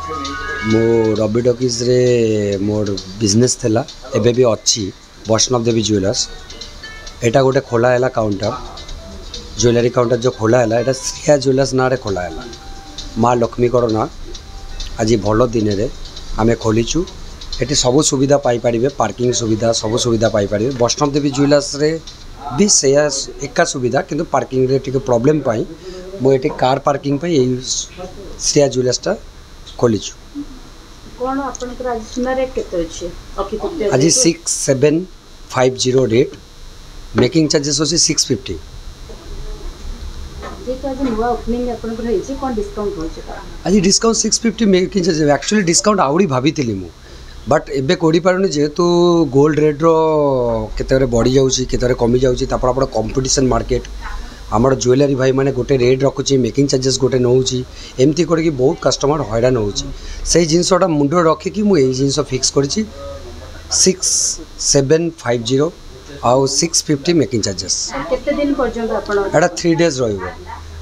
मो रवि टॉकीज रे more business थिला एबे भी अच्छी वैष्णव देवी ज्वेलर्स एटा गोटे खोला है काउंटर ज्वेलरी काउंटर जो खोला है एटा श्रिया ज्वेलर्स ना खोला है माँ लक्ष्मी ना आज भल दिन में आम खोलीचु ये सब सुविधा पाइपर पार्किंग सुविधा सब सुविधा पाइपर वैष्णव देवी ज्वेलर्स रे भी से एका सुविधा किंतु पार्किंग रे टिके प्रॉब्लम पाई मुझे कार पार्किंग पे यही श्रिया ज्वेलर्सटा खोलीचु कौन आपनकर आज सुना रेट केते अछि आज 6750 रेट मेकिंग चार्जेस होसी 650 जे तो आज नुवा ओपनिंग आपनकर हेछि कोन डिस्काउंट होछि आज discount 650 making charges actually discount आउडी भाबीतिली मु बट एबे कोडी पारुनी जेहेतु गोल्ड रेट रो केते बढ़ी जाउछि केते कमी जाउछि तापर आपण कंपटीशन मार्केट आमर ज्वेलरी भाई माने गोटे रेट रखुची मेकिंग चार्जेस गोटे नौची एमती करके बहुत कस्टमर हैरान होउची से जिनसटा मुंड रखिकी मुझे जिनस फिक्स करी 6750 आउ 650 मेकिंग चार्जेस केते दिन पर्यंत आपण एटा 3 डेज रहिबो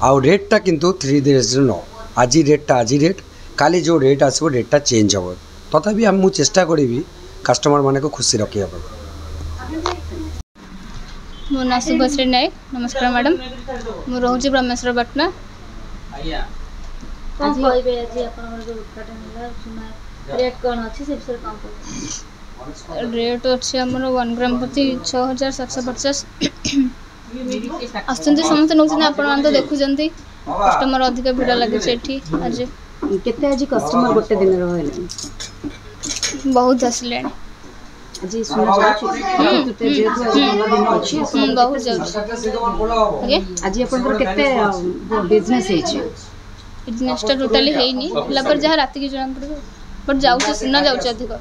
आउ रेटटा किंतु 3 डेज न आज रेटटा आज रेट काली जो रेट आसबो रेटटा चेंज हो तथापि हम मु चेष्टा करी कस्टमर माने को खुशी रखिया मो ना शुभश्री नायक नमस्कार मैडम मु रोहूची ब्रह्मेश्वर पटना कोन कहबे आज आपन जो उद्घाटन होला सुना रेट कोन अछि से विषय काम कर रेट अच्छे हमर 1 ग्राम प्रति 6750 आसचंती समस्त नौचने आपण मान तो देखुचंती कस्टमर अधिक भिड़ लागे एठी आज केते आज कस्टमर गोटे दिन रहले बहुत आसले जी सुना जाउछि ते जे तो दिन अछि बहुत जाउछि ओके आज आपनकर केते बिजनेस है छै बिजनेसटा टोटली हेइनी लपर जहा राति के जणा पड़ो बट जाउछि सुना जाउछि अधिक